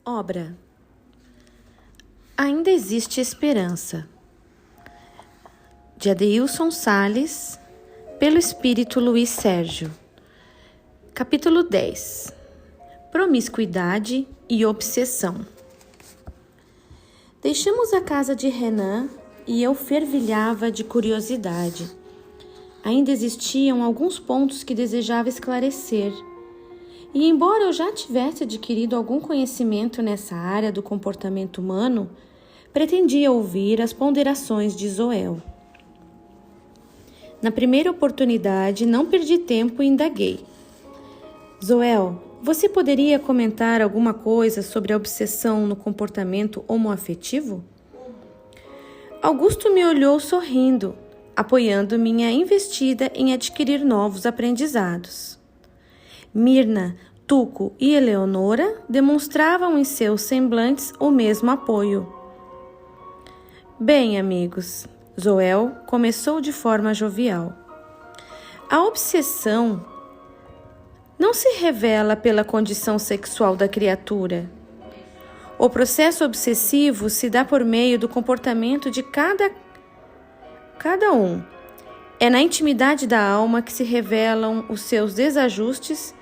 Obra. Ainda existe esperança. De Adeilson Salles, pelo Espírito Luiz Sérgio. Capítulo 10. Promiscuidade e obsessão. Deixamos a casa de Renan e eu fervilhava de curiosidade. Ainda existiam alguns pontos que desejava esclarecer. E embora eu já tivesse adquirido algum conhecimento nessa área do comportamento humano, pretendia ouvir as ponderações de Zoel. Na primeira oportunidade, não perdi tempo e indaguei. Zoel, você poderia comentar alguma coisa sobre a obsessão no comportamento homoafetivo? Augusto me olhou sorrindo, apoiando minha investida em adquirir novos aprendizados. Mirna, Tuco e Eleonora demonstravam em seus semblantes o mesmo apoio. Bem, amigos, Zoel começou de forma jovial. A obsessão não se revela pela condição sexual da criatura. O processo obsessivo se dá por meio do comportamento de cada um. É na intimidade da alma que se revelam os seus desajustes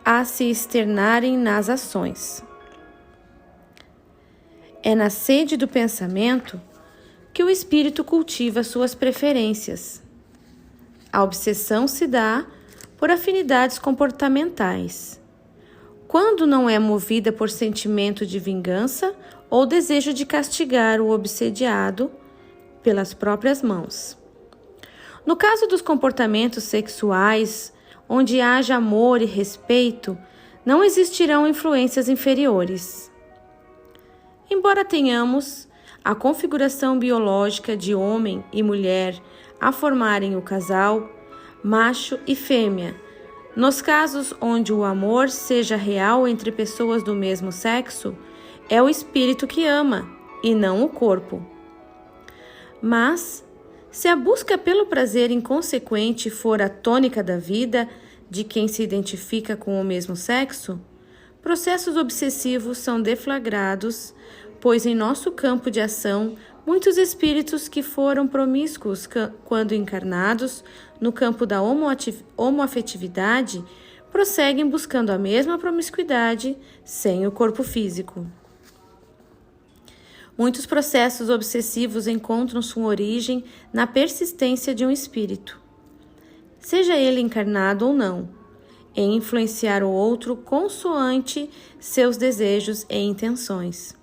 a se externarem nas ações. É na sede do pensamento que o espírito cultiva suas preferências. A obsessão se dá por afinidades comportamentais, quando não é movida por sentimento de vingança ou desejo de castigar o obsediado pelas próprias mãos. No caso dos comportamentos sexuais, onde haja amor e respeito, não existirão influências inferiores. Embora tenhamos a configuração biológica de homem e mulher a formarem o casal, macho e fêmea, nos casos onde o amor seja real entre pessoas do mesmo sexo, é o espírito que ama e não o corpo. Mas, se a busca pelo prazer inconsequente for a tônica da vida de quem se identifica com o mesmo sexo, processos obsessivos são deflagrados, pois em nosso campo de ação, muitos espíritos que foram promíscuos quando encarnados no campo da homoafetividade prosseguem buscando a mesma promiscuidade sem o corpo físico. Muitos processos obsessivos encontram sua origem na persistência de um espírito, seja ele encarnado ou não, em influenciar o outro consoante seus desejos e intenções.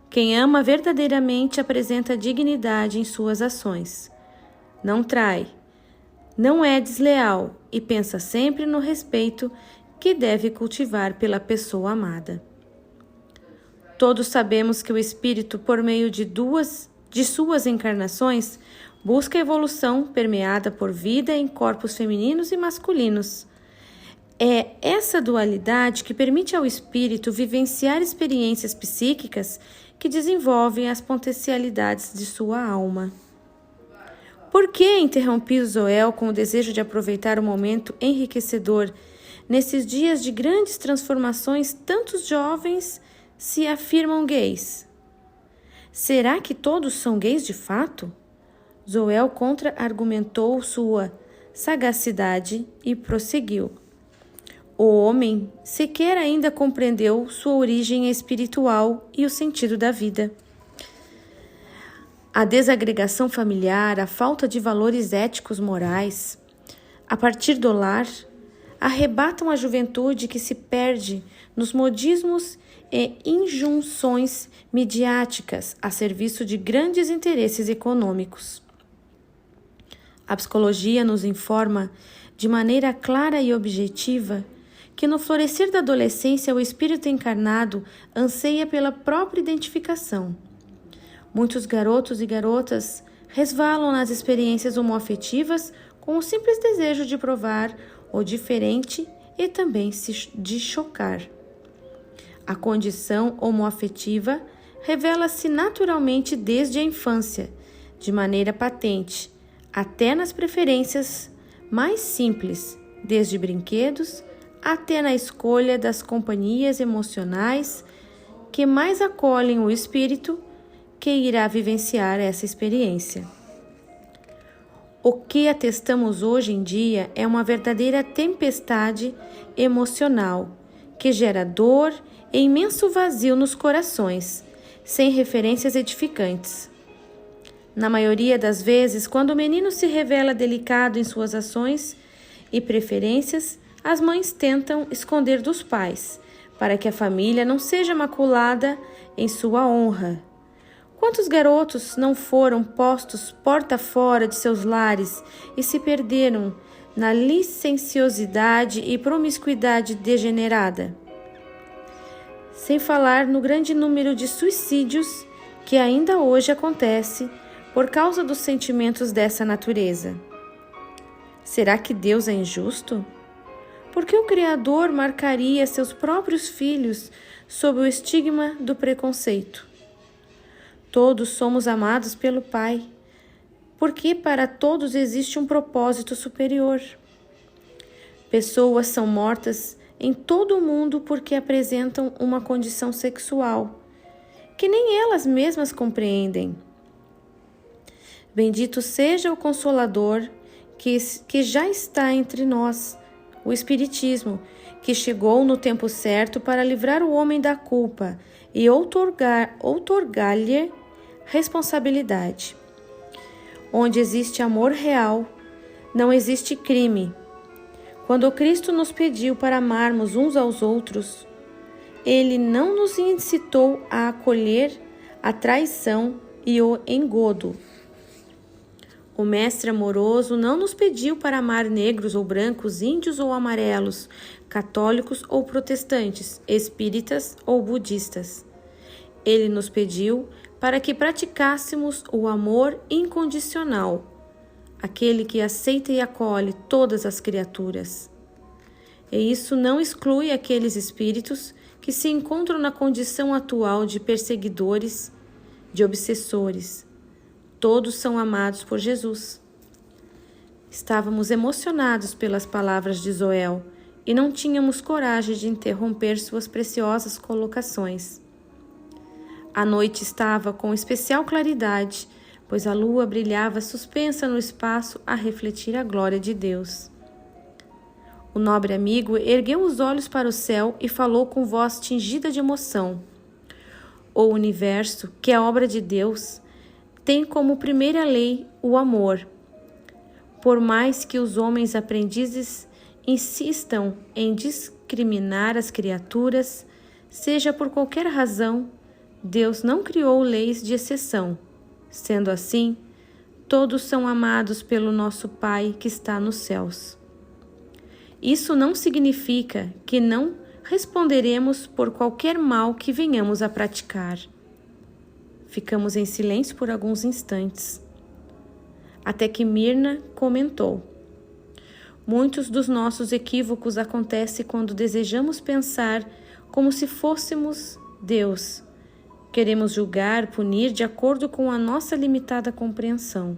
Quem ama verdadeiramente apresenta dignidade em suas ações. Não trai, não é desleal e pensa sempre no respeito que deve cultivar pela pessoa amada. Todos sabemos que o espírito, por meio de suas encarnações, busca a evolução permeada por vida em corpos femininos e masculinos. É essa dualidade que permite ao espírito vivenciar experiências psíquicas que desenvolvem as potencialidades de sua alma. Por que interrompi Zoel com o desejo de aproveitar o momento enriquecedor? Nesses dias de grandes transformações, tantos jovens se afirmam gays. Será que todos são gays de fato? Zoel contra-argumentou sua sagacidade e prosseguiu. O homem sequer ainda compreendeu sua origem espiritual e o sentido da vida. A desagregação familiar, a falta de valores éticos morais, a partir do lar, arrebatam a juventude que se perde nos modismos e injunções midiáticas a serviço de grandes interesses econômicos. A psicologia nos informa de maneira clara e objetiva que no florescer da adolescência o espírito encarnado anseia pela própria identificação. Muitos garotos e garotas resvalam nas experiências homoafetivas com o simples desejo de provar o diferente e também de chocar. A condição homoafetiva revela-se naturalmente desde a infância, de maneira patente, até nas preferências mais simples, desde brinquedos até na escolha das companhias emocionais que mais acolhem o espírito que irá vivenciar essa experiência. O que atestamos hoje em dia é uma verdadeira tempestade emocional que gera dor e imenso vazio nos corações, sem referências edificantes. Na maioria das vezes, quando o menino se revela delicado em suas ações e preferências, as mães tentam esconder dos pais, para que a família não seja maculada em sua honra. Quantos garotos não foram postos porta fora de seus lares e se perderam na licenciosidade e promiscuidade degenerada? Sem falar no grande número de suicídios que ainda hoje acontece por causa dos sentimentos dessa natureza. Será que Deus é injusto? Por que o Criador marcaria seus próprios filhos sob o estigma do preconceito? Todos somos amados pelo Pai, porque para todos existe um propósito superior. Pessoas são mortas em todo o mundo porque apresentam uma condição sexual que nem elas mesmas compreendem. Bendito seja o Consolador que já está entre nós, o Espiritismo, que chegou no tempo certo para livrar o homem da culpa e outorgar-lhe responsabilidade. Onde existe amor real, não existe crime. Quando Cristo nos pediu para amarmos uns aos outros, Ele não nos incitou a acolher a traição e o engodo. O Mestre amoroso não nos pediu para amar negros ou brancos, índios ou amarelos, católicos ou protestantes, espíritas ou budistas. Ele nos pediu para que praticássemos o amor incondicional, aquele que aceita e acolhe todas as criaturas. E isso não exclui aqueles espíritos que se encontram na condição atual de perseguidores, de obsessores. Todos são amados por Jesus. Estávamos emocionados pelas palavras de Zoel e não tínhamos coragem de interromper suas preciosas colocações. A noite estava com especial claridade, pois a lua brilhava suspensa no espaço a refletir a glória de Deus. O nobre amigo ergueu os olhos para o céu e falou com voz tingida de emoção. O universo, que é obra de Deus, tem como primeira lei o amor. Por mais que os homens aprendizes insistam em discriminar as criaturas, seja por qualquer razão, Deus não criou leis de exceção. Sendo assim, todos são amados pelo nosso Pai que está nos céus. Isso não significa que não responderemos por qualquer mal que venhamos a praticar. Ficamos em silêncio por alguns instantes, até que Mirna comentou: muitos dos nossos equívocos acontecem quando desejamos pensar como se fôssemos Deus. Queremos julgar, punir de acordo com a nossa limitada compreensão.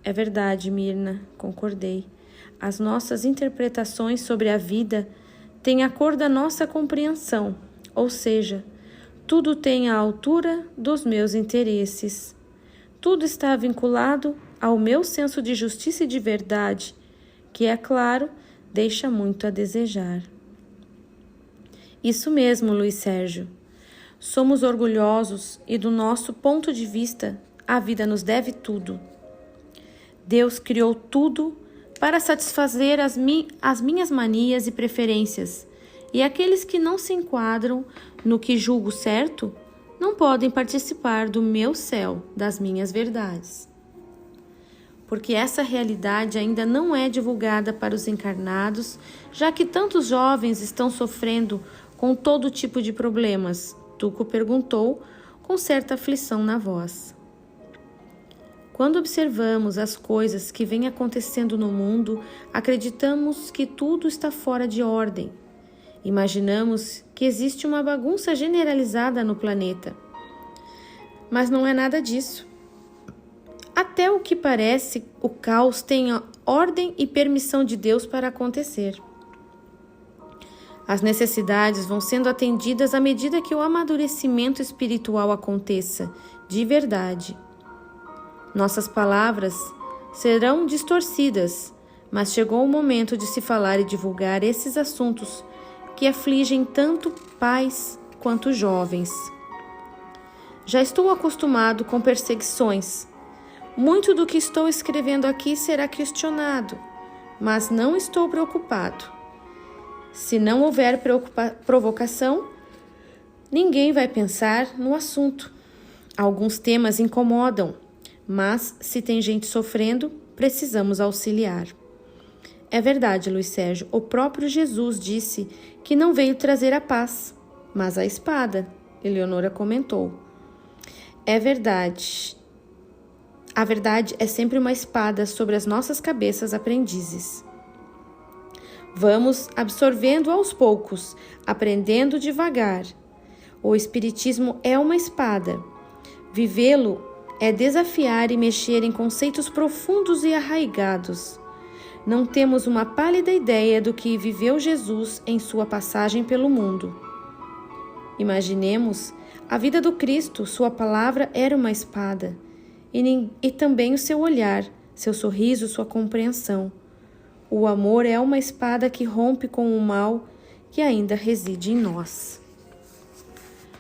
É verdade, Mirna, concordei. As nossas interpretações sobre a vida têm a cor da nossa compreensão, ou seja, tudo tem a altura dos meus interesses. Tudo está vinculado ao meu senso de justiça e de verdade, que, é claro, deixa muito a desejar. Isso mesmo, Luiz Sérgio. Somos orgulhosos e, do nosso ponto de vista, a vida nos deve tudo. Deus criou tudo para satisfazer as minhas manias e preferências, e aqueles que não se enquadram no que julgo certo não podem participar do meu céu, das minhas verdades. Porque essa realidade ainda não é divulgada para os encarnados, já que tantos jovens estão sofrendo com todo tipo de problemas, Tuco perguntou com certa aflição na voz. Quando observamos as coisas que vêm acontecendo no mundo, acreditamos que tudo está fora de ordem. Imaginamos que existe uma bagunça generalizada no planeta. Mas não é nada disso. Até o que parece, o caos tem a ordem e permissão de Deus para acontecer. As necessidades vão sendo atendidas à medida que o amadurecimento espiritual aconteça, de verdade. Nossas palavras serão distorcidas, mas chegou o momento de se falar e divulgar esses assuntos que afligem tanto pais quanto jovens. Já estou acostumado com perseguições. Muito do que estou escrevendo aqui será questionado, mas não estou preocupado. Se não houver provocação, ninguém vai pensar no assunto. Alguns temas incomodam, mas se tem gente sofrendo, precisamos auxiliar. É verdade, Luiz Sérgio, o próprio Jesus disse que não veio trazer a paz, mas a espada, Eleonora comentou. É verdade. A verdade é sempre uma espada sobre as nossas cabeças aprendizes. Vamos absorvendo aos poucos, aprendendo devagar. O Espiritismo é uma espada. Vivê-lo é desafiar e mexer em conceitos profundos e arraigados. Não temos uma pálida ideia do que viveu Jesus em sua passagem pelo mundo. Imaginemos a vida do Cristo, sua palavra era uma espada, e também o seu olhar, seu sorriso, sua compreensão. O amor é uma espada que rompe com o mal que ainda reside em nós.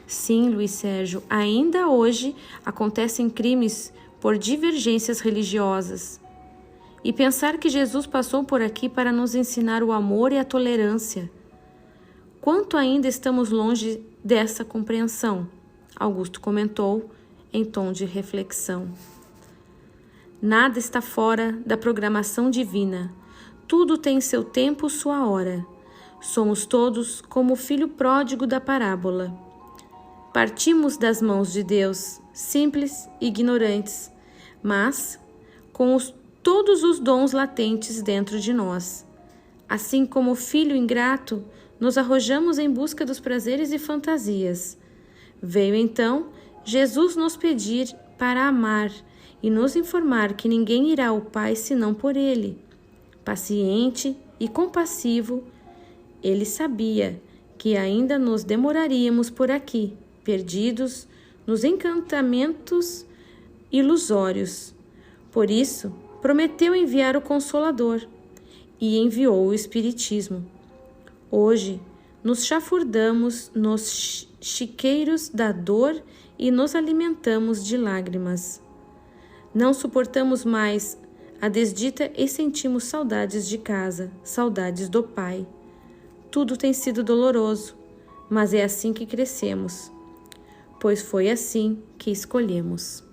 Sim, Luiz Sérgio, ainda hoje acontecem crimes por divergências religiosas. E pensar que Jesus passou por aqui para nos ensinar o amor e a tolerância. Quanto ainda estamos longe dessa compreensão? Augusto comentou em tom de reflexão. Nada está fora da programação divina. Tudo tem seu tempo, sua hora. Somos todos como o filho pródigo da parábola. Partimos das mãos de Deus, simples e ignorantes, mas com todos os dons latentes dentro de nós. Assim como o filho ingrato, nos arrojamos em busca dos prazeres e fantasias. Veio então Jesus nos pedir para amar e nos informar que ninguém irá ao Pai senão por Ele. Paciente e compassivo, Ele sabia que ainda nos demoraríamos por aqui, perdidos nos encantamentos ilusórios. Por isso, prometeu enviar o Consolador e enviou o Espiritismo. Hoje, nos chafurdamos nos chiqueiros da dor e nos alimentamos de lágrimas. Não suportamos mais a desdita e sentimos saudades de casa, saudades do Pai. Tudo tem sido doloroso, mas é assim que crescemos, pois foi assim que escolhemos.